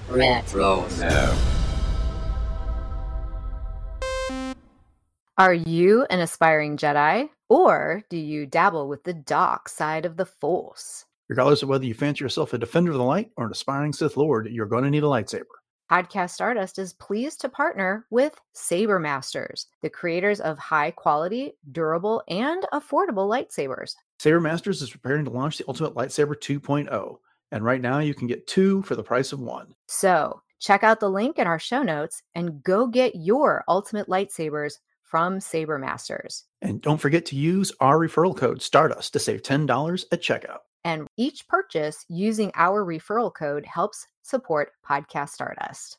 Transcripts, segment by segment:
Retro. No. Are you an aspiring Jedi, or do you dabble with the dark side of the Force? Regardless of whether you fancy yourself a defender of the light or an aspiring Sith Lord, you're going to need a lightsaber. Podcast Stardust is pleased to partner with Saber Masters, the creators of high-quality, durable, and affordable lightsabers. Saber Masters is preparing to launch the Ultimate Lightsaber 2.0, and right now you can get 2 for the price of 1. So, check out the link in our show notes and go get your Ultimate Lightsabers from Saber Masters. And don't forget to use our referral code Stardust to save $10 at checkout. And each purchase using our referral code helps support Podcast Stardust.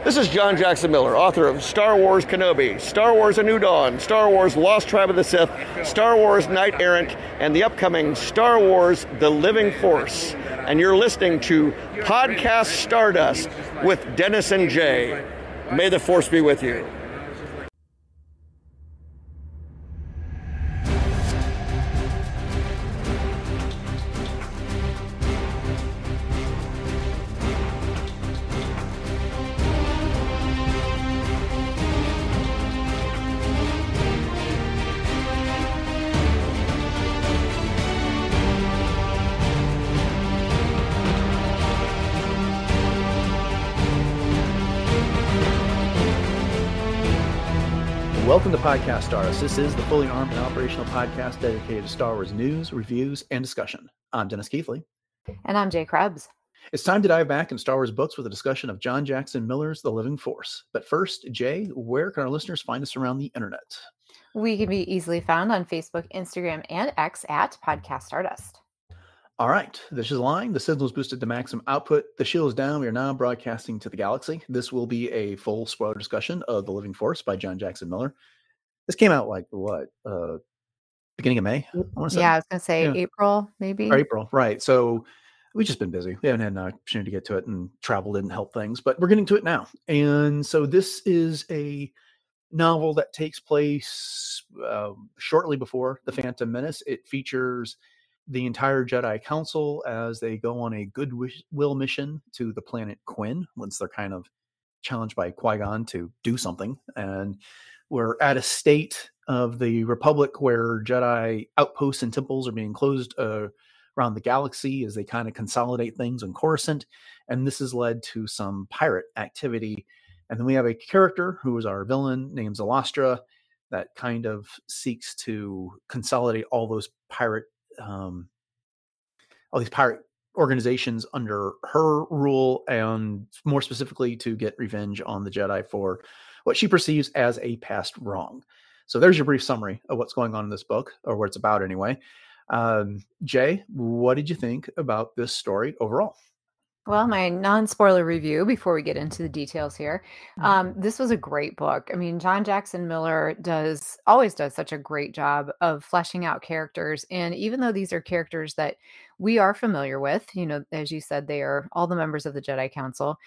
This is John Jackson Miller, author of Star Wars Kenobi, Star Wars A New Dawn, Star Wars Lost Tribe of the Sith, Star Wars Knight Errant, and the upcoming Star Wars The Living Force. And you're listening to Podcast Stardust with Dennis and Jay. May the Force be with you. Welcome to Podcast Stardust. This is the fully armed and operational podcast dedicated to Star Wars news, reviews, and discussion. I'm Dennis Keithley. And I'm Jay Krebs. It's time to dive back in Star Wars books with a discussion of John Jackson Miller's The Living Force. But first, Jay, where can our listeners find us around the internet? We can be easily found on Facebook, Instagram, and X at Podcast Stardust. All right, this is line. The signal is boosted to maximum output. The shield is down. We are now broadcasting to the galaxy. This will be a full spoiler discussion of The Living Force by John Jackson Miller. This came out like beginning of May? I was going to say April, maybe. Or April, right. So we've just been busy. We haven't had an opportunity to get to it, and travel didn't help things, but we're getting to it now. And so this is a novel that takes place shortly before the Phantom Menace. It features the entire Jedi Council as they go on a goodwill mission to the planet Kwenn, once they're kind of challenged by Qui-Gon to do something. And we're at a state of the Republic where Jedi outposts and temples are being closed around the galaxy as they kind of consolidate things on Coruscant. And this has led to some pirate activity. And then we have a character who is our villain named Zalastra that kind of seeks to consolidate all those pirate all these pirate organizations under her rule, and more specifically to get revenge on the Jedi for what she perceives as a past wrong. So there's your brief summary of what's going on in this book, or what it's about anyway. Jay, what did you think about this story overall? Well, my non-spoiler review before we get into the details here. This was a great book. I mean, John Jackson Miller always does such a great job of fleshing out characters. And even though these are characters that we are familiar with, as you said, they are all the members of the Jedi Council.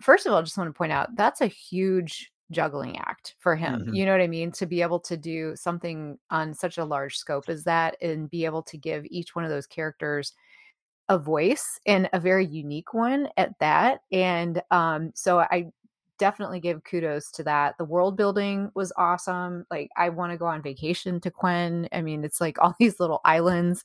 First of all, I just want to point out that's a huge juggling act for him. Mm-hmm. You know what I mean? To be able to do something on such a large scope as that, and be able to give each one of those characters a voice, and a very unique one at that. And so I definitely give kudos to that. The world building was awesome. Like, I want to go on vacation to Kwenn. I mean, it's like all these little islands,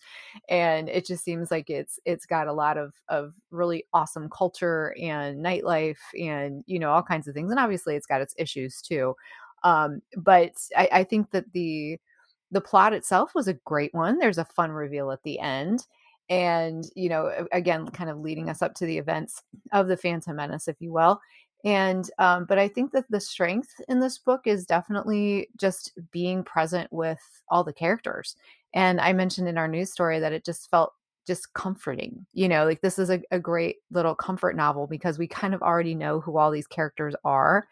and it just seems like it's got a lot of really awesome culture and nightlife and, all kinds of things. And obviously it's got its issues too. But I think that the plot itself was a great one. There's a fun reveal at the end. And, again, kind of leading us up to the events of the Phantom Menace, if you will. And, but I think that the strength in this book is definitely just being present with all the characters. And I mentioned in our news story that it just felt just comforting, like this is a great little comfort novel because we kind of already know who all these characters are,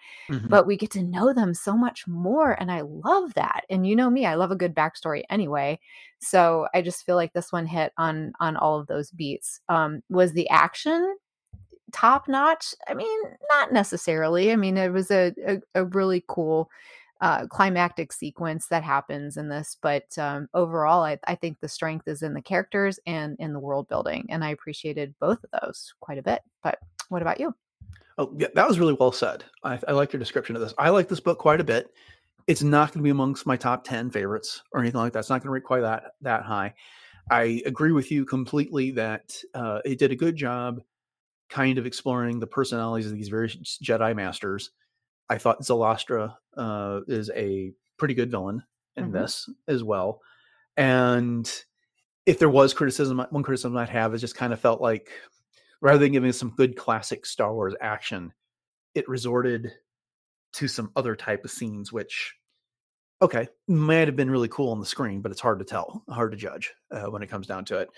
but we get to know them so much more. And I love that. And you know me, I love a good backstory anyway. So I just feel like this one hit on all of those beats. Was the action top notch? I mean, not necessarily. I mean, it was a really cool climactic sequence that happens in this, but overall I think the strength is in the characters and in the world building, and I appreciated both of those quite a bit. But what about you? Oh, yeah, that was really well said. I like your description of this. I like this book quite a bit. It's not going to be amongst my top 10 favorites or anything like that. It's not going to rate quite that high. I agree with you completely that it did a good job kind of exploring the personalities of these various Jedi masters. I thought Zalastra is a pretty good villain in this as well. And if there was criticism, one criticism I'd have is just kind of felt like rather than giving us some good classic Star Wars action, it resorted to some other type of scenes, which, okay, might have been really cool on the screen, but it's hard to tell, hard to judge when it comes down to it.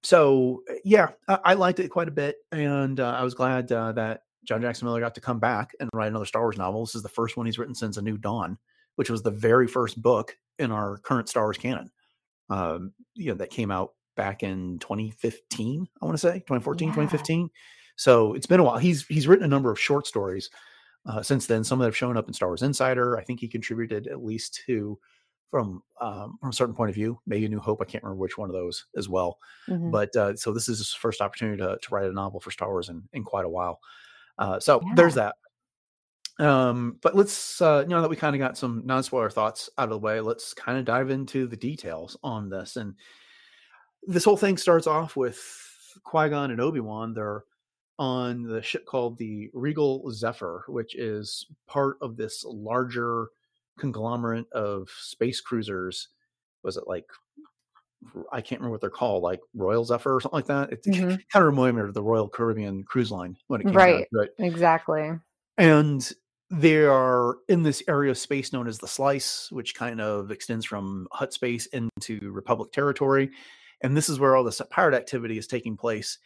So yeah, I liked it quite a bit. And I was glad that John Jackson Miller got to come back and write another Star Wars novel. This is the first one he's written since A New Dawn, which was the very first book in our current Star Wars canon. That came out back in 2015, I want to say 2014, 2015. So it's been a while. He's written a number of short stories since then. Some that have shown up in Star Wars Insider. I think he contributed at least to from a certain point of view, maybe A New Hope. I can't remember which one of those as well. But so this is his first opportunity to write a novel for Star Wars in quite a while. There's that. But let's, that we kind of got some non-spoiler thoughts out of the way, let's kind of dive into the details on this. And this whole thing starts off with Qui-Gon and Obi-Wan. They're on the ship called the Regal Zephyr, which is part of this larger conglomerate of space cruisers. Was it like, I can't remember what they're called, like Royal Zephyr or something like that. It kind of reminded me of the Royal Caribbean Cruise Line when it came out. Right, exactly. And they are in this area of space known as the Slice, which kind of extends from Hutt space into Republic territory. And this is where all this pirate activity is taking place.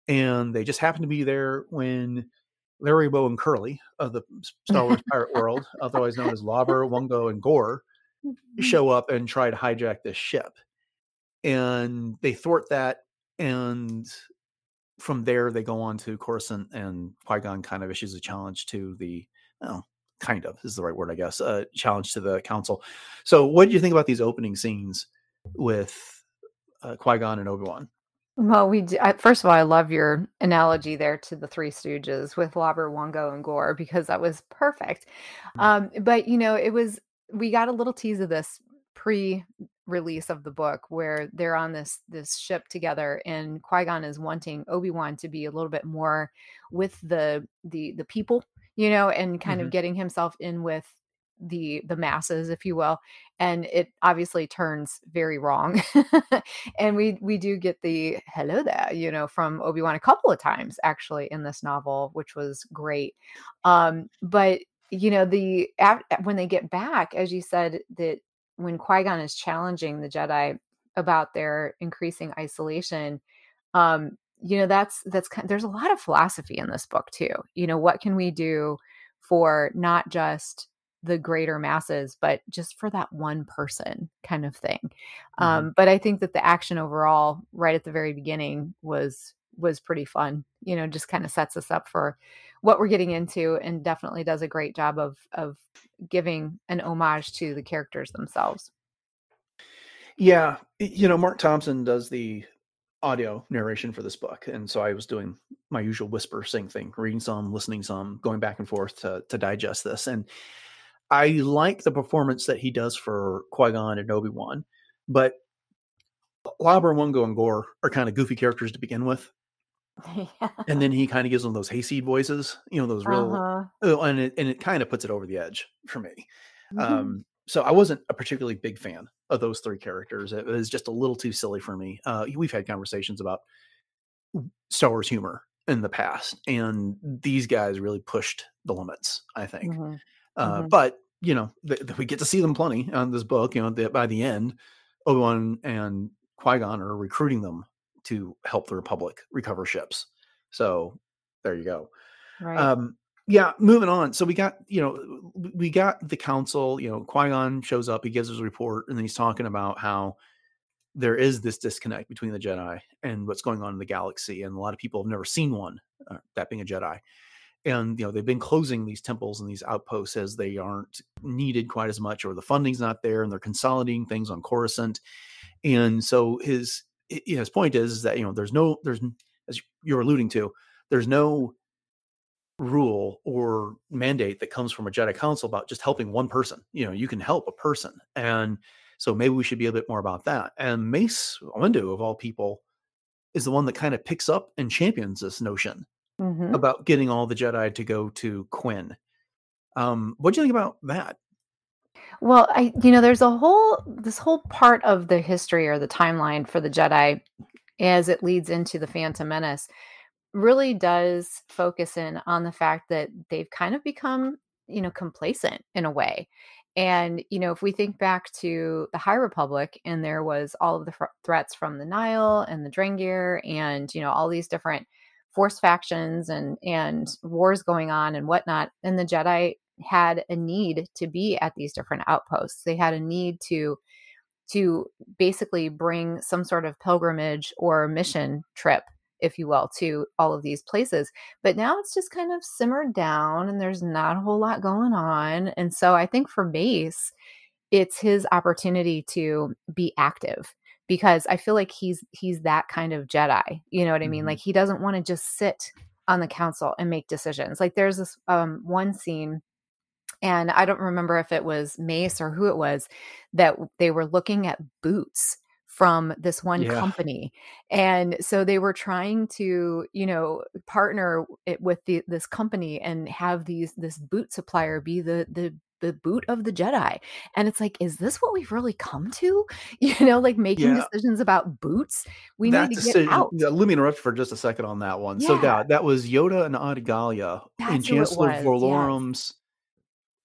And they just happen to be there when Larry, Bo, and Curly of the Star Wars pirate world, otherwise known as Lauber, Wungo, and Gore, show up and try to hijack this ship. And they thwart that. And from there, they go on to Coruscant, and Qui-Gon kind of issues a challenge to the, kind of is the right word, I guess, challenge to the council. So what do you think about these opening scenes with Qui-Gon and Obi-Wan? Well, first of all, I love your analogy there to the Three Stooges with Lauber, Wungo, and Gore, because that was perfect. But, we got a little tease of this pre-release of the book where they're on this ship together, and Qui-Gon is wanting Obi-Wan to be a little bit more with the people, and kind of getting himself in with the masses, if you will. And it obviously turns very wrong. And we do get the hello there, from Obi-Wan a couple of times actually in this novel, which was great. But when they get back, as you said, that when Qui-Gon is challenging the Jedi about their increasing isolation, there's a lot of philosophy in this book too. What can we do for not just the greater masses, but just for that one person kind of thing. But I think that the action overall, right at the very beginning, was pretty fun. Just kind of sets us up for what we're getting into, and definitely does a great job of giving an homage to the characters themselves. Yeah. Mark Thompson does the audio narration for this book. And so I was doing my usual whisper sing thing, reading some, listening some, going back and forth to digest this. And I like the performance that he does for Qui-Gon and Obi-Wan, but Lauber, Wungo, and Gore are kind of goofy characters to begin with. And then he kind of gives them those hayseed voices, those real, and it kind of puts it over the edge for me. So I wasn't a particularly big fan of those three characters. It was just a little too silly for me. We've had conversations about Star Wars humor in the past, and these guys really pushed the limits, I think. But we get to see them plenty on this book. By the end, Obi-Wan and Qui-Gon are recruiting them to help the Republic recover ships. So there you go. Right. Moving on. So we got the council. Qui-Gon shows up. He gives his report, and then he's talking about how there is this disconnect between the Jedi and what's going on in the galaxy, and a lot of people have never seen one, that being a Jedi. And, they've been closing these temples and these outposts as they aren't needed quite as much, or the funding's not there, and they're consolidating things on Coruscant. And so his point is that, there's, as you're alluding to, there's no rule or mandate that comes from a Jedi Council about just helping one person. You can help a person. And so maybe we should be a bit more about that. And Mace Windu, of all people, is the one that kind of picks up and champions this notion about getting all the Jedi to go to Kwenn. What do you think about that? Well, there's this whole part of the history or the timeline for the Jedi as it leads into the Phantom Menace really does focus in on the fact that they've kind of become, complacent in a way. And, if we think back to the High Republic and there was all of the threats from the Nile and the Drengir and, all these different force factions and wars going on and whatnot. And the Jedi had a need to be at these different outposts. They had a need to basically bring some sort of pilgrimage or mission trip, if you will, to all of these places. But now it's just kind of simmered down and there's not a whole lot going on. And so I think for Mace, it's his opportunity to be active because I feel like he's that kind of Jedi. You know what I mean? Like he doesn't want to just sit on the council and make decisions. Like there's this one scene, and I don't remember if it was Mace or who it was, that they were looking at boots from this one company. And so they were trying to, partner it with this company and have this boot supplier be the boot of the Jedi. And it's like, is this what we've really come to? Like making decisions about boots. We need to get out. Let me interrupt for just a second on that one. So that was Yoda and Adigalia in Chancellor Vorlorum's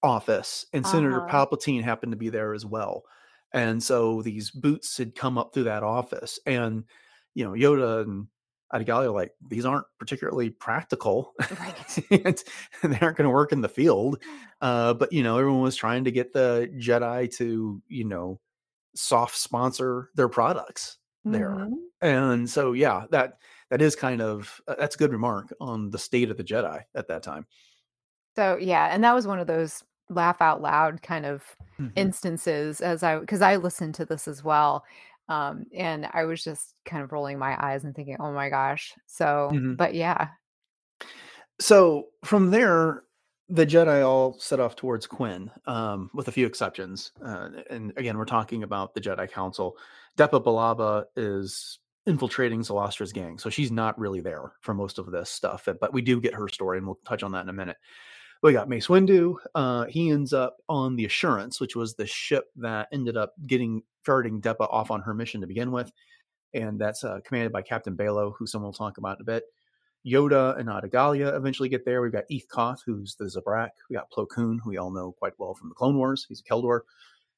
office, and Senator Palpatine happened to be there as well. And so these boots had come up through that office, and Yoda and Adigalia like, these aren't particularly practical, right? and they aren't going to work in the field. But everyone was trying to get the Jedi to soft sponsor their products there, and so that is kind of that's a good remark on the state of the Jedi at that time. So and that was one of those laugh out loud kind of instances because I listened to this as well. And I was just kind of rolling my eyes and thinking, oh my gosh. So, but yeah. So from there, the Jedi all set off towards Kwenn, with a few exceptions. And again, we're talking about the Jedi Council. Depa Billaba is infiltrating Zalastra's gang. So she's not really there for most of this stuff, but we do get her story, and we'll touch on that in a minute. We got Mace Windu. He ends up on the Assurance, which was the ship that ended up ferreting Depa off on her mission to begin with. And that's commanded by Captain Balo, who someone will talk about in a bit. Yoda and Adigalia eventually get there. We've got Eth Koth, who's the Zabrak. We got Plo Koon, who we all know quite well from the Clone Wars. He's a Keldor.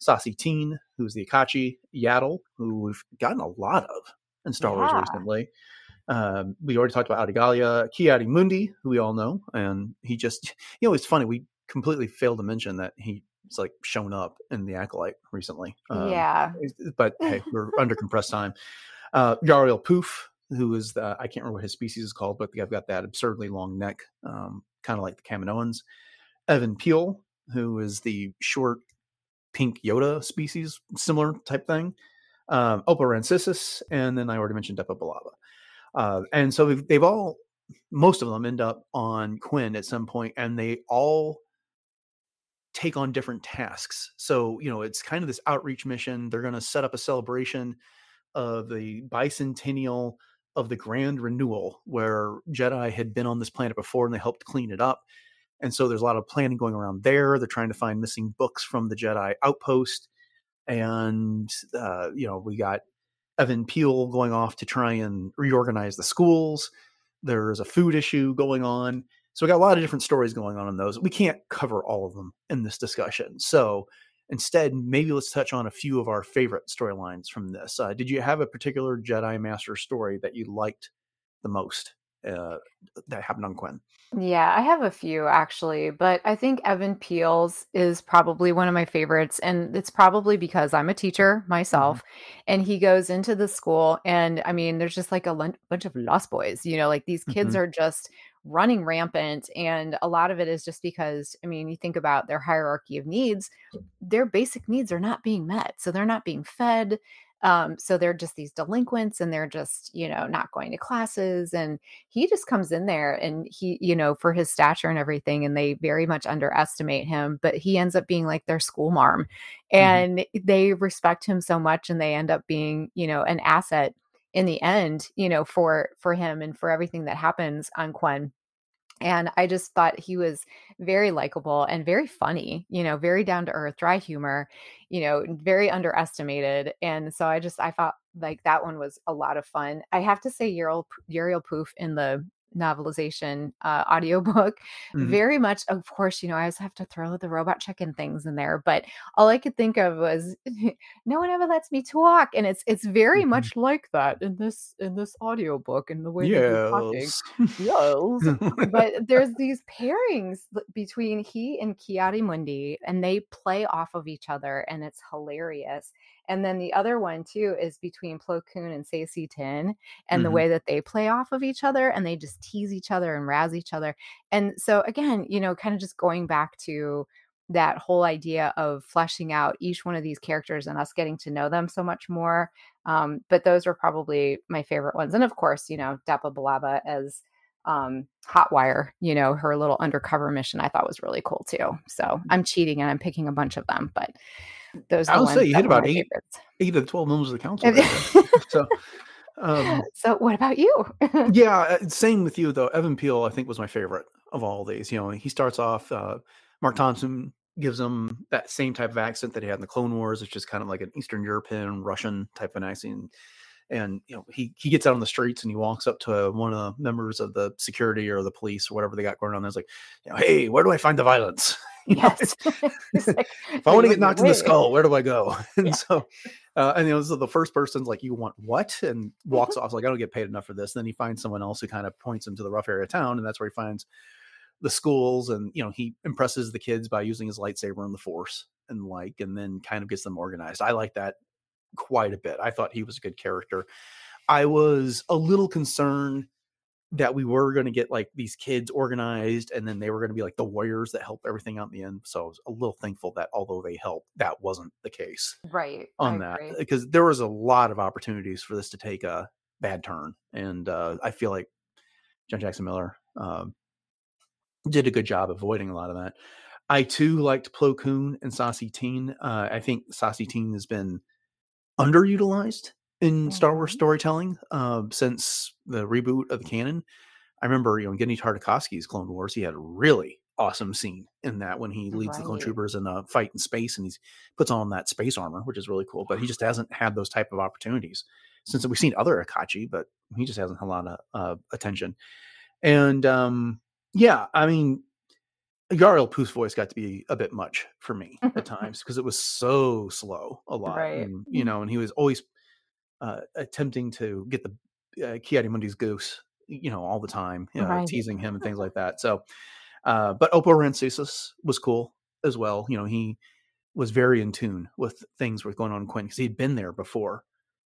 Sassy Teen, who's the Akachi. Yaddle, who we've gotten a lot of in Star Wars recently. We already talked about Adigalia. Ki-Adi-Mundi, who we all know. And he just, it's funny. We completely failed to mention that he's like shown up in the Acolyte recently. But hey, we're under compressed time. Yariel Poof, who is I can't remember what his species is called, but I've got that absurdly long neck, kind of like the Kaminoans. Evan Peel, who is the short pink Yoda species, similar type thing. Opa Rancisis, and then I already mentioned Depa Billaba. And so they've all, most of them end up on Kwenn at some point, and they all take on different tasks. So, it's kind of this outreach mission. They're going to set up a celebration of the bicentennial of the Grand Renewal, where Jedi had been on this planet before and they helped clean it up. And so there's a lot of planning going around there. They're trying to find missing books from the Jedi outpost. And, we got Evan Peel going off to try and reorganize the schools. There's a food issue going on. So we got a lot of different stories going on in those. We can't cover all of them in this discussion. So instead, maybe let's touch on a few of our favorite storylines from this. Did you have a particular Jedi Master story that you liked the most that happened on Kwenn? Yeah, I have a few actually, but I think Evan Peel's is probably one of my favorites. And it's probably because I'm a teacher myself, and he goes into the school and I mean, there's just like a bunch of lost boys, like these kids are just running rampant. And a lot of it is just because, I mean, you think about their hierarchy of needs, their basic needs are not being met. So they're not being fed. So they're just these delinquents and they're just, not going to classes. And he just comes in there and he, for his stature and everything, and they very much underestimate him, but he ends up being like their school marm. Mhm. And they respect him so much and they end up being, an asset in the end, for him and for everything that happens on Kwenn. And I just thought he was very likable and very funny, very down to earth, dry humor, very underestimated. And so I thought like that one was a lot of fun. I have to say Uriel Poof in the novelization audiobook, Mhm. very much, of course, I always have to throw the robot chicken things in there, but all I could think of was no one ever lets me talk. And it's very Mhm. much like that in this audiobook and the way that you're talking. Yes. Yes. But there's these pairings between he and Mundi, and they play off of each other, and it's hilarious. And then the other one too is between Plo Koon and Sae Tin, and the Mhm. way that they play off of each other, and they just tease each other and razz each other. And so again, kind of just going back to that whole idea of fleshing out each one of these characters and us getting to know them so much more. But those were probably my favorite ones. And of course, Depa Balaba as Hotwire, her little undercover mission I thought was really cool too. So I'm cheating and I'm picking a bunch of them, but those are I the would say ones you that hit were about my 8 of the 12 members of the council there, though. favorites. So, um, So what about you? yeah, same with you, though. Evan Peel, I think, was my favorite of all these. He starts off, Mark Thompson gives him that same type of accent that he had in the Clone Wars. It's just kind of like an Eastern European, Russian type of an accent. And he gets out on the streets and he walks up to one of the members of the security or the police or whatever they got going on. There's like, hey, where do I find the violence? Yes. He's like, If I want to lead get the knocked in the way. skull, where do I go? And Yeah. so, so the first person's like, you want what? And walks off like, I don't get paid enough for this. And then he finds someone else who kind of points him to the rough area of town, and that's where he finds the schools. And he impresses the kids by using his lightsaber and the Force, and then kind of gets them organized. I like that quite a bit. I thought he was a good character. I was a little concerned that we were going to get like these kids organized and then they were going to be like the warriors that help everything out in the end. So I was a little thankful that although they helped, that wasn't the case Right. I on that, agree. because there was a lot of opportunities for this to take a bad turn. And I feel like John Jackson Miller did a good job avoiding a lot of that. I too liked Plo Koon and Sassy Teen. I think Sassy Teen has been underutilized in Star Wars Mhm. storytelling since the reboot of the canon. I remember, in Genndy Tartakovsky's Clone Wars, he had a really awesome scene in that when he leads the clone Right. troopers in a fight in space and he puts on that space armor, which is really cool. But he just hasn't had those type of opportunities since we've seen other Akachi, but he just hasn't had a lot of attention. And yeah, I mean, Yariel Poof's voice got to be a bit much for me at times because it was so slow a lot. Right. And, and he was always attempting to get the Ki-Adi-Mundi's goose, all the time, Right. teasing him and things like that. So, but Oppo Rancisis was cool as well. He was very in tune with things were going on in Quinn because he'd been there before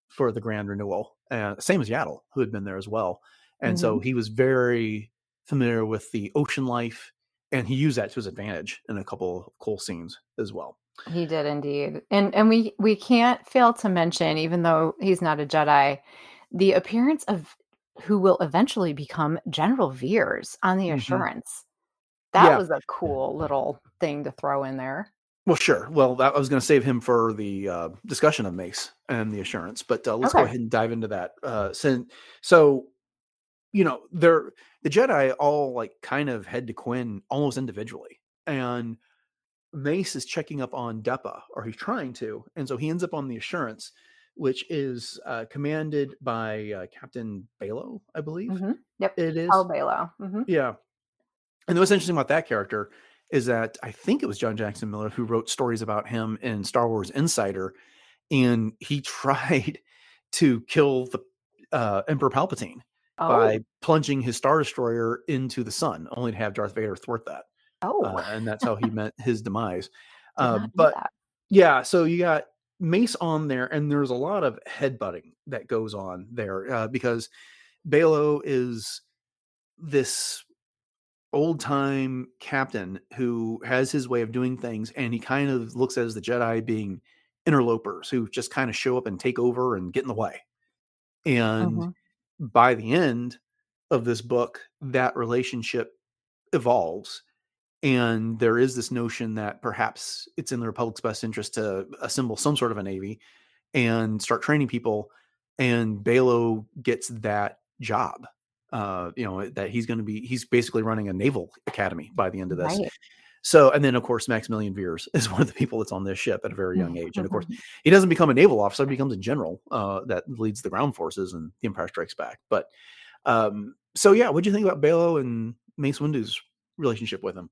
for the Grand Renewal, same as Yaddle, who had been there as well. And so Mhm. he was very familiar with the ocean life, and he used that to his advantage in a couple of cool scenes as well. He did indeed. And we can't fail to mention, even though he's not a Jedi, the appearance of who will eventually become General Veers on the Hmm. Assurance. That Yeah. was a cool little thing to throw in there. Well, sure. Well, I was going to save him for the discussion of Mace and the Assurance, but let's go Okay. ahead and dive into that. So, they're the Jedi all like kind of head to Quinn almost individually, and Mace is checking up on Depa, or he's trying to, and so he ends up on the Assurance, which is commanded by Captain Balo, I believe Yep. it Paul is. Balo. Yeah, and what's interesting about that character is that I think it was John Jackson Miller who wrote stories about him in Star Wars Insider, and he tried to kill the Emperor Palpatine by Oh. plunging his Star Destroyer into the sun, only to have Darth Vader thwart that. Oh. And that's how he met his demise. Did not know But that. yeah, so you got Mace on there, and there's a lot of headbutting that goes on there because Balo is this old time captain who has his way of doing things, and he kind of looks at as the Jedi being interlopers who just kind of show up and take over and get in the way. And Mhm. by the end of this book, that relationship evolves. And there is this notion that perhaps it's in the Republic's best interest to assemble some sort of a navy and start training people. And Balo gets that job. That he's basically running a naval academy by the end of this. Right. So, and then of course, Maximilian Veers is one of the people that's on this ship at a very young age. And of course, he doesn't become a naval officer, he becomes a general that leads the ground forces and The Empire Strikes Back. But so yeah, what'd you think about Balo and Mace Windu's relationship with him?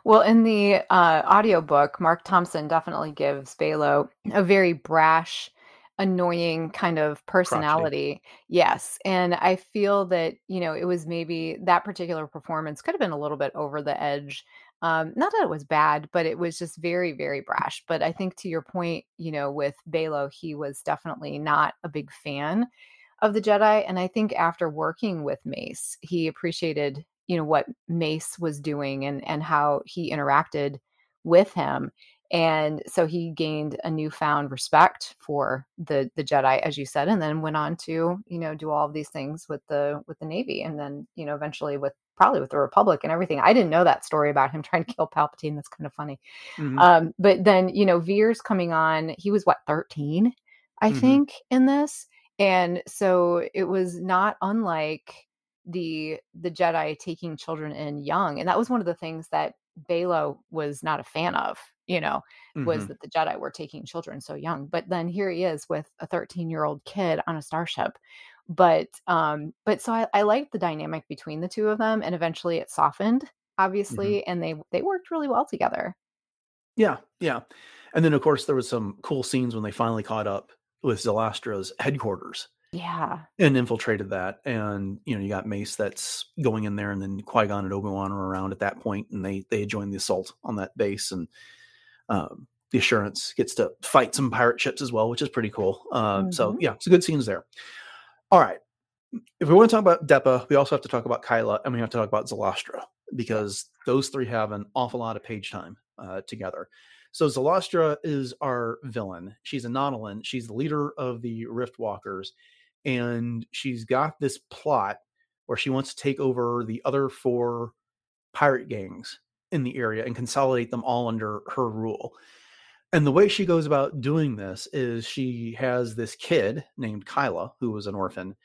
Well, in the audiobook, Mark Thompson definitely gives Balo a very brash, annoying kind of Crotchety. personality. Yes. And I feel that, it was maybe that particular performance could have been a little bit over the edge. Not that it was bad, but it was just very, very brash. But I think to your point, with Balo, he was definitely not a big fan of the Jedi. And I think after working with Mace, he appreciated, what Mace was doing and how he interacted with him. And so he gained a newfound respect for the Jedi, as you said, and then went on to, do all of these things with the Navy, and then, eventually probably with the Republic and everything. I didn't know that story about him trying to kill Palpatine. That's kind of funny. Mm-hmm. But then, Veers coming on, he was 13, I think, in this. And so it was not unlike the Jedi taking children in young. And that was one of the things that Balo was not a fan of, was that the Jedi were taking children so young. But then here he is with a 13-year-old kid on a starship. But so I liked the dynamic between the two of them, and eventually it softened, obviously, and they worked really well together. Yeah, yeah. And then of course there was some cool scenes when they finally caught up with Zalastra's headquarters. Yeah. And infiltrated that. And, you got Mace that's going in there, and then Qui-Gon and Obi-Wan are around at that point, and they join the assault on that base. And the Assurance gets to fight some pirate ships as well, which is pretty cool. So yeah, it's good scenes there. All right. If we want to talk about Depa, we also have to talk about Kyla, and we have to talk about Zalastra, because those three have an awful lot of page time together. So Zalastra is our villain. She's a Nautolan. She's the leader of the Rift Walkers. And she's got this plot where she wants to take over the other 4 pirate gangs in the area and consolidate them all under her rule. And the way she goes about doing this is she has this kid named Kyla, who was an orphan,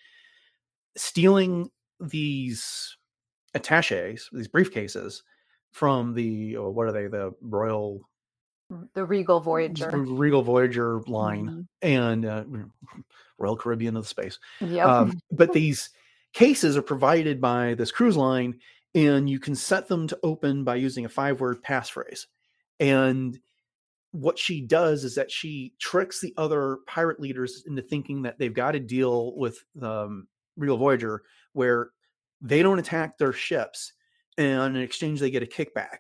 stealing these attaches, these briefcases, from the Regal Voyager line, and Royal Caribbean of the space. Yep. But these cases are provided by this cruise line, and you can set them to open by using a 5-word passphrase. And what she does is that she tricks the other pirate leaders into thinking that they've got a deal with Regal Voyager where they don't attack their ships, and in exchange they get a kickback.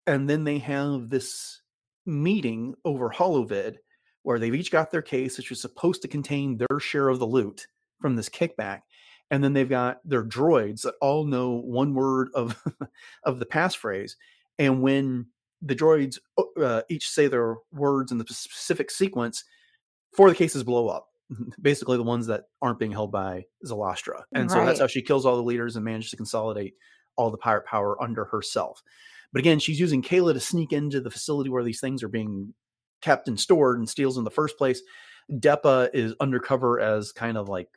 And then they have this meeting over holovid where they've each got their case, which was supposed to contain their share of the loot from this kickback. And then they've got their droids that all know one word of the passphrase. And when the droids each say their words in the specific sequence, 4 of the cases blow up. Basically the ones that aren't being held by Zalastra. And so that's how she kills all the leaders and manages to consolidate all the pirate power under herself. But again, she's using Kayla to sneak into the facility where these things are being kept and stored, and steals in the first place. Depa is undercover as kind of like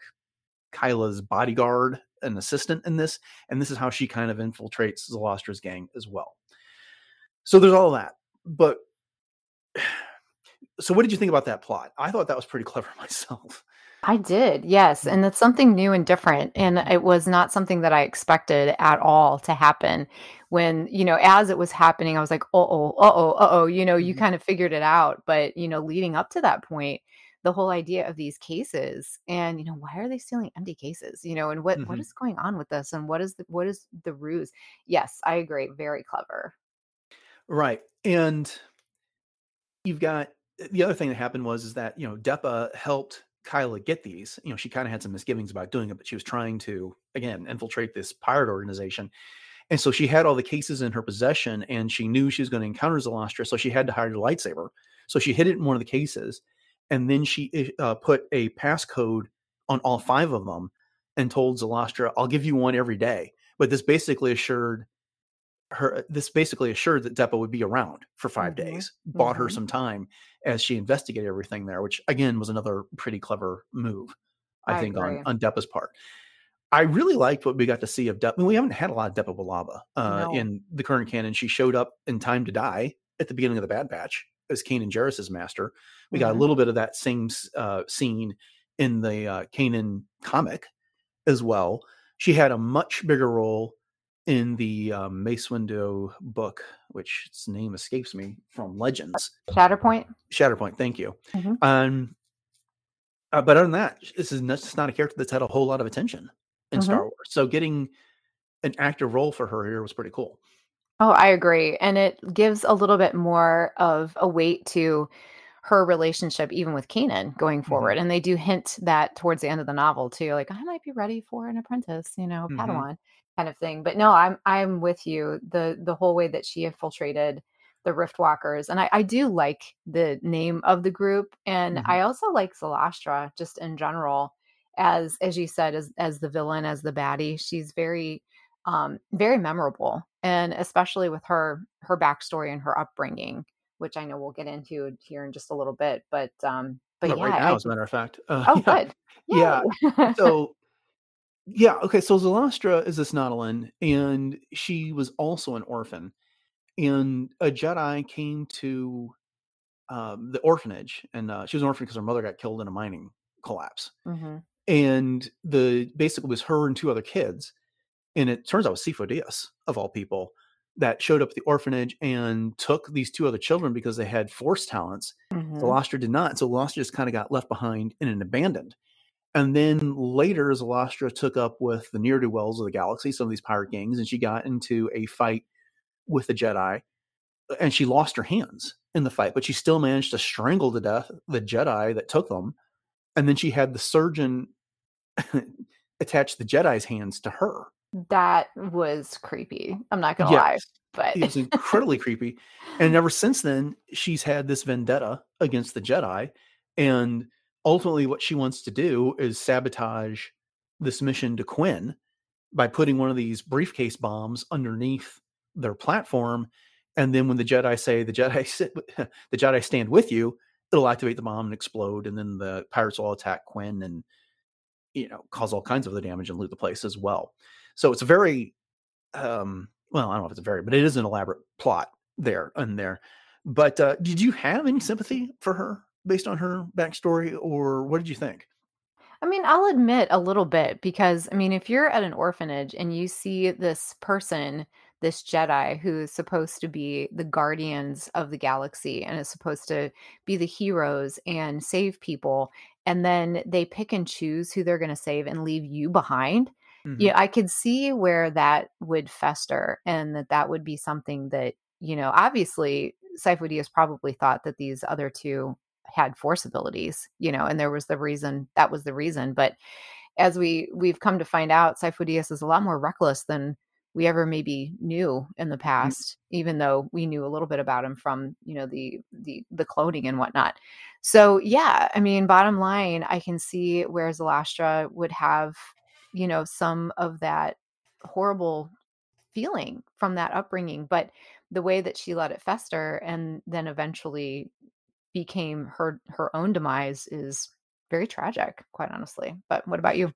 Kyla's bodyguard and assistant in this. And this is how she kind of infiltrates Zalastra's gang as well. So there's all that. But so what did you think about that plot? I thought that was pretty clever myself. I did, yes. And it's something new and different. And it was not something that I expected at all to happen. When, as it was happening, I was like, you kind of figured it out. But, leading up to that point, the whole idea of these cases and, why are they stealing empty cases, and what is going on with this, and what is the ruse? Yes, I agree. Very clever. Right. And you've got the other thing that happened is that, Depa helped Kyla get these. She kind of had some misgivings about doing it, but she was trying to, again, infiltrate this pirate organization. And so she had all the cases in her possession, and she knew she was going to encounter Zalastra, so she had to hide her lightsaber So she hid it in one of the cases, and then she put a passcode on all 5 of them and told Zalastra, I'll give you one every day. But this basically assured that Deppa would be around for 5 days, bought her some time as she investigated everything there, which again was another pretty clever move, I think, agree. on Deppa's part. I really liked what we got to see of Deppa. I mean, we haven't had a lot of Deppa Billaba in the current canon. She showed up in Time to Die at the beginning of the Bad Batch as Kanan Jarrus's master. We got a little bit of that same scene in the Kanan comic as well. She had a much bigger role in the Mace Windu book, which its name escapes me, from Legends. Shatterpoint, thank you. But other than that, this is not a character that's had a whole lot of attention in Star Wars. So getting an active role for her here was pretty cool. Oh, I agree. And it gives a little bit more of a weight to her relationship, even with Kanan going forward. And they do hint that towards the end of the novel too, like, I might be ready for an apprentice, Padawan kind of thing. But no, I'm with you. The whole way that she infiltrated the Riftwalkers. And I do like the name of the group. And I also like Zalastra just in general, as you said, as the villain, as the baddie. She's very very memorable, and especially with her backstory and her upbringing, which I know we'll get into here in just a little bit. But yeah, right now, as a matter of fact. Good. Yeah. So okay. So Zalastra is this Nautolan, and she was also an orphan, and a Jedi came to the orphanage, and she was an orphan because her mother got killed in a mining collapse, and basically was her and 2 other kids. And it turns out it was Sifo Dyas, of all people, that showed up at the orphanage and took these 2 other children because they had force talents. Zalastra did not. So Zalastra just kind of got left behind and abandoned. And then later, Zalastra took up with the ne'er-do-wells of the galaxy, some of these pirate gangs, and she got into a fight with the Jedi. And she lost her hands in the fight, but she still managed to strangle to death the Jedi that took them. And then she had the surgeon attach the Jedi's hands to her. That was creepy. I'm not going to lie, but it was incredibly creepy. And ever since then, she's had this vendetta against the Jedi. And ultimately what she wants to do is sabotage this mission to Kwenn by putting one of these briefcase bombs underneath their platform. And then when the Jedi say the Jedi stand with you, it'll activate the bomb and explode. And then the pirates will attack Kwenn and, cause all kinds of other damage and loot the place as well. So it's a very, well, I don't know if it's but it is an elaborate plot there. But did you have any sympathy for her based on her backstory, or what did you think? I mean, I'll admit a little bit, because I mean, if you're at an orphanage and you see this person, this Jedi who is supposed to be the guardians of the galaxy and is supposed to be the heroes and save people, and then they pick and choose who they're going to save and leave you behind. Yeah, I could see where that would fester, and that would be something that, obviously Sifo Dyas probably thought that these other 2 had force abilities, and that was the reason. But as we've come to find out, Sifo Dyas is a lot more reckless than we ever maybe knew in the past, even though we knew a little bit about him from, the cloning and whatnot. So yeah, I mean, bottom line, I can see where Zalastra would have, some of that horrible feeling from that upbringing, but the way that she let it fester and then eventually became her own demise is very tragic, quite honestly. But what about you?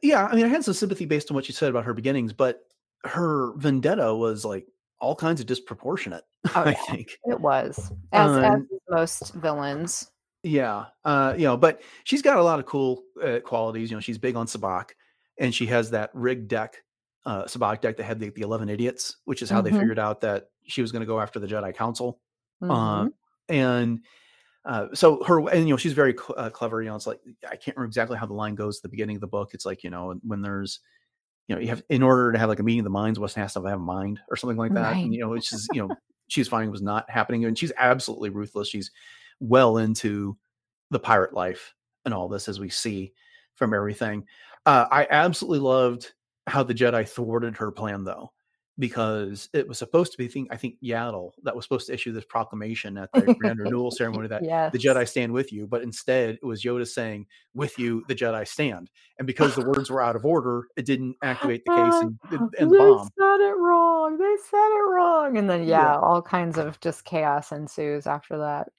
Yeah, I mean, I had some sympathy based on what you said about her beginnings, but her vendetta was like all kinds of disproportionate. I think it was, as most villains. Yeah, but she's got a lot of cool qualities. She's big on sabacc, and she has that rigged deck, sabacc deck that had the 11 idiots, which is how they figured out that she was going to go after the Jedi Council. And so she's very clever. It's like, I can't remember exactly how the line goes at the beginning of the book. It's like, when there's, you have, in order to have like a meeting of the minds, one has to have a mind or something like that. Right. And, which is, she's finding was not happening. And she's absolutely ruthless. She's well into the pirate life and all this, as we see from everything. I absolutely loved how the Jedi thwarted her plan, though. because it was supposed to be, I think Yaddle that was supposed to issue this proclamation at the grand renewal ceremony that the Yes. Jedi stand with you, but instead it was Yoda saying, "With you, the Jedi stand." And because the words were out of order, it didn't activate the case and the They bomb. said it wrong. They said it wrong. And then, Yeah. all kinds of just chaos ensues after that.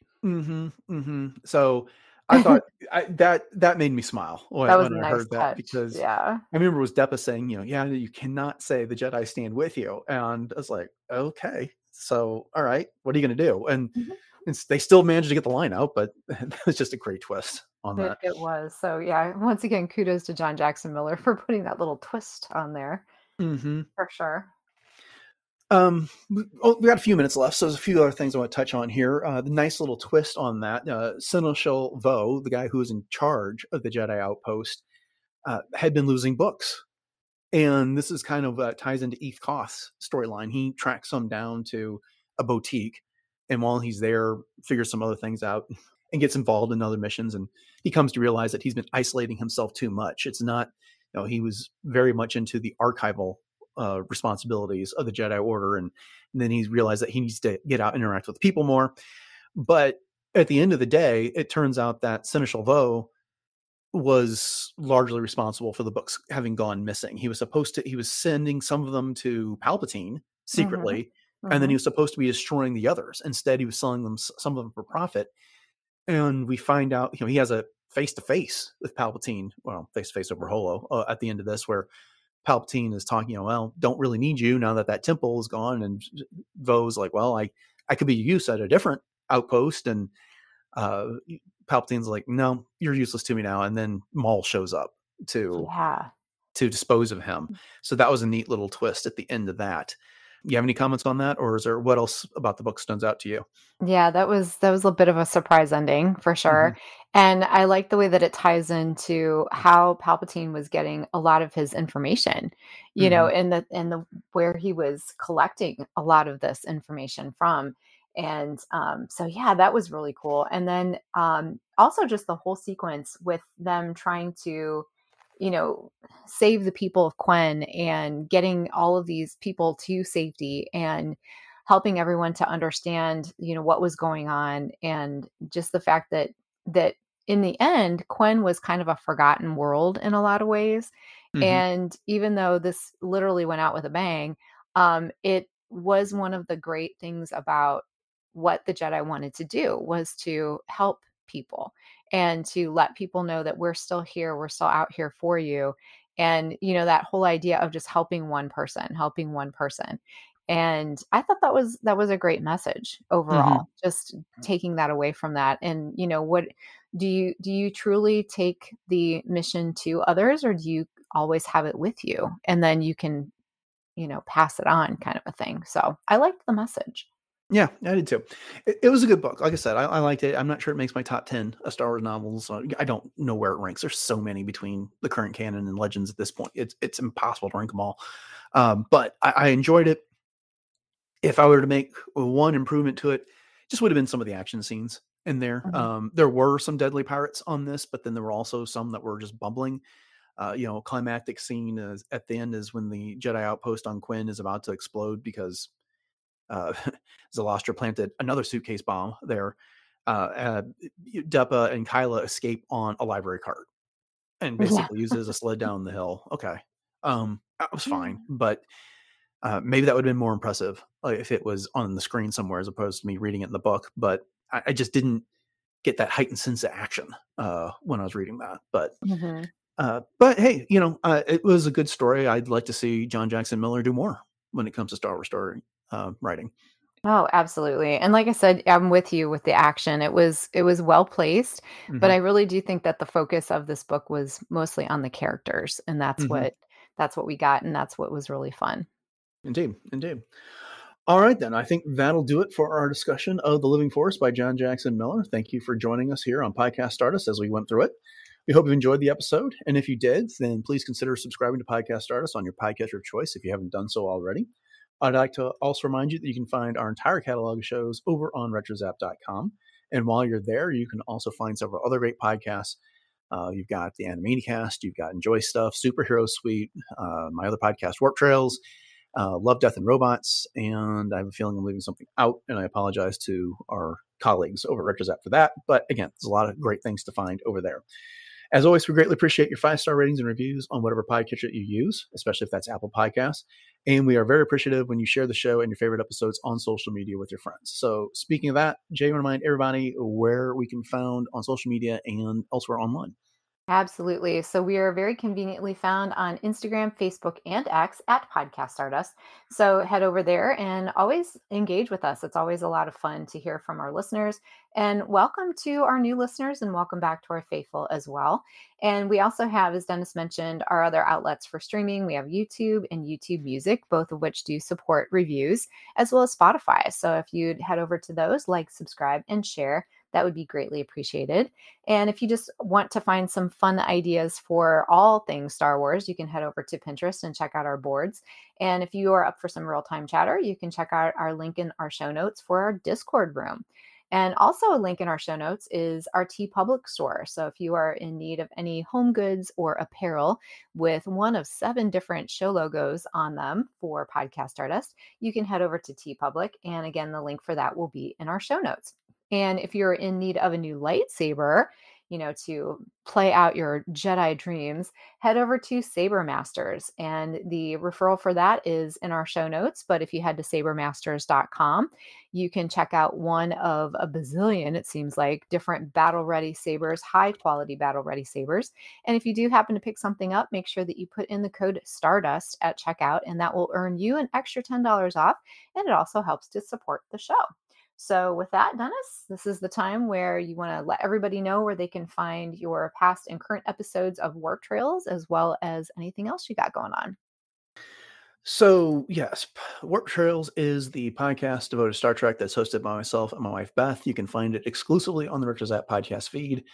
So I thought that made me smile That was when a I nice heard that, touch. because Yeah. I remember it was Depa saying, yeah, you cannot say the Jedi stand with you. And I was like, okay, so, all right, what are you going to do? And they still managed to get the line out, but it was just a great twist on that. It was. So, yeah, once again, kudos to John Jackson Miller for putting that little twist on there, for sure. We got a few minutes left, so there's a few other things I want to touch on here. The nice little twist on that, Seneschal Vo, the guy who was in charge of the Jedi outpost, had been losing books. And this is kind of ties into Eth Koth's storyline. He tracks some down to a boutique, and while he's there, figures some other things out and gets involved in other missions. And he comes to realize that he's been isolating himself too much. It's not, he was very much into the archival responsibilities of the Jedi Order, and then he realized that he needs to get out and interact with people more. But at the end of the day, it turns out that Seneschal Vo was largely responsible for the books having gone missing. He was sending some of them to Palpatine secretly, and then he was supposed to be destroying the others. Instead, he was selling them, some of them, for profit. And we find out, he has a face-to-face with Palpatine, well, face-to-face over Holo at the end of this, where Palpatine is talking, well, don't really need you now that temple is gone. And Vo's like, well, I could be of use at a different outpost. And Palpatine's like, no, you're useless to me now. And then Maul shows up to dispose of him. So that was a neat little twist at the end of that. You have any comments on that, or is there, what else about the book stands out to you? Yeah, that was a bit of a surprise ending for sure. And I like the way that it ties into how Palpatine was getting a lot of his information, in the where he was collecting a lot of this information from. And so yeah, that was really cool. And then also just the whole sequence with them trying to save the people of Kwenn and getting all of these people to safety and helping everyone to understand, what was going on. And just the fact that in the end, Kwenn was kind of a forgotten world in a lot of ways. And even though this literally went out with a bang, it was one of the great things about what the Jedi wanted to do, was to help people and to let people know that we're still here, we're still out here for you. And that whole idea of just helping one person. And I thought that was a great message overall, just taking that away from that. And what do you truly take the mission to others, or do you always have it with you and then you can pass it on, kind of a thing? So I liked the message. Yeah, I did too. It was a good book. Like I said, I liked it. I'm not sure it makes my top 10 of Star Wars novels. I don't know where it ranks. There's so many between the current canon and Legends at this point. It's impossible to rank them all. But I enjoyed it. If I were to make one improvement to it, just would have been some of the action scenes in there. There were some deadly pirates on this, but then there were also some that were just bumbling. Climactic scene at the end is when the Jedi outpost on Kwenn is about to explode because Zalostra planted another suitcase bomb there. Depa and Kyla escape on a library cart and basically use it as a sled down the hill. Okay. That was fine, but maybe that would have been more impressive if it was on the screen somewhere as opposed to me reading it in the book. But I just didn't get that heightened sense of action when I was reading that. But hey, it was a good story. I'd like to see John Jackson Miller do more when it comes to Star Wars story writing. Oh, absolutely. And like I said, I'm with you with the action. It was well placed, but I really do think that the focus of this book was mostly on the characters, and that's what we got, and that's what was really fun. Indeed. All right, then. I think that'll do it for our discussion of The Living Force by John Jackson Miller. Thank you for joining us here on Podcast Stardust as we went through it. We hope you enjoyed the episode. And if you did, then please consider subscribing to Podcast Stardust on your podcatcher of choice if you haven't done so already. I'd like to also remind you that you can find our entire catalog of shows over on retrozap.com. And while you're there, you can also find several other great podcasts. You've got the Animaniacast, you've got Enjoy Stuff, Superhero Suite, my other podcast, Warp Trails. Love, Death, and Robots, and I have a feeling I'm leaving something out, and I apologize to our colleagues over at RetroZap for that. But again, there's a lot of great things to find over there. As always, we greatly appreciate your 5-star ratings and reviews on whatever podcatcher you use, especially if that's Apple Podcasts. And we are very appreciative when you share the show and your favorite episodes on social media with your friends. So speaking of that, Jay, I want to remind everybody where we can be found on social media and elsewhere online. Absolutely. So we are very conveniently found on Instagram, Facebook, and X at Podcast Stardust. So head over there and always engage with us. It's always a lot of fun to hear from our listeners. And welcome to our new listeners and welcome back to our faithful as well. And we also have, as Dennis mentioned, our other outlets for streaming. We have YouTube and YouTube Music, both of which do support reviews, as well as Spotify. So if you'd head over to those, like, subscribe, and share, that would be greatly appreciated. And if you just want to find some fun ideas for all things Star Wars, you can head over to Pinterest and check out our boards. And if you are up for some real-time chatter, you can check out our link in our show notes for our Discord room. And also a link in our show notes is our TeePublic store. So if you are in need of any home goods or apparel with one of 7 different show logos on them for Podcast Stardust, you can head over to TeePublic. And again, the link for that will be in our show notes. And if you're in need of a new lightsaber, to play out your Jedi dreams, head over to Saber Masters. And the referral for that is in our show notes. But if you head to sabermasters.com, you can check out one of a bazillion, it seems like, different battle-ready sabers, high-quality battle-ready sabers. And if you do happen to pick something up, make sure that you put in the code STARDUST at checkout, and that will earn you an extra $10 off. And it also helps to support the show. So with that, Dennis, this is the time where you want to let everybody know where they can find your past and current episodes of Warp Trails, as well as anything else you got going on. So yes, Warp Trails is the podcast devoted to Star Trek that's hosted by myself and my wife, Beth. You can find it exclusively on the RetroZap podcast feed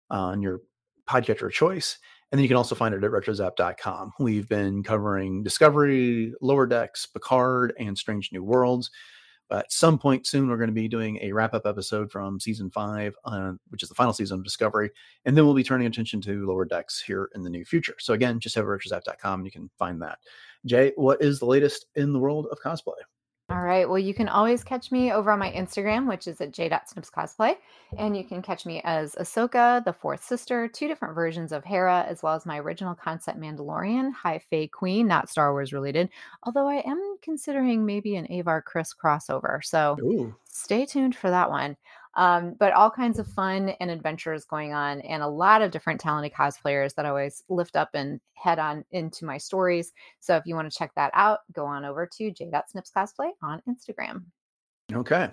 on your podcatcher of choice. And then you can also find it at retrozap.com. We've been covering Discovery, Lower Decks, Picard, and Strange New Worlds. At some point soon, we're going to be doing a wrap-up episode from season 5, which is the final season of Discovery. And then we'll be turning attention to Lower Decks here in the near future. So again, just have retrozap.com and you can find that. Jay, what is the latest in the world of cosplay? All right. Well, you can always catch me over on my Instagram, which is at j.snipscosplay. And you can catch me as Ahsoka, the fourth sister, 2 different versions of Hera, as well as my original concept Mandalorian, High Fae Queen, not Star Wars related, although I am considering maybe an Avar Chris crossover. So Stay tuned for that one. But all kinds of fun and adventures going on, and a lot of different talented cosplayers that I always lift up and head on into my stories. So if you want to check that out, go on over to j.snipscosplay on Instagram. Okay.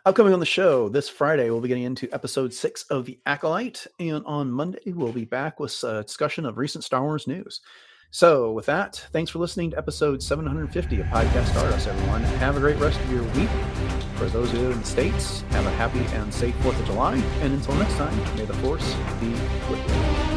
Upcoming on the show this Friday, we'll be getting into episode 6 of The Acolyte. And on Monday, we'll be back with a discussion of recent Star Wars news. So with that, thanks for listening to episode 750 of Podcast Stardust, everyone. Have a great rest of your week. For those who live in the States, have a happy and safe 4th of July. And until next time, may the Force be with you.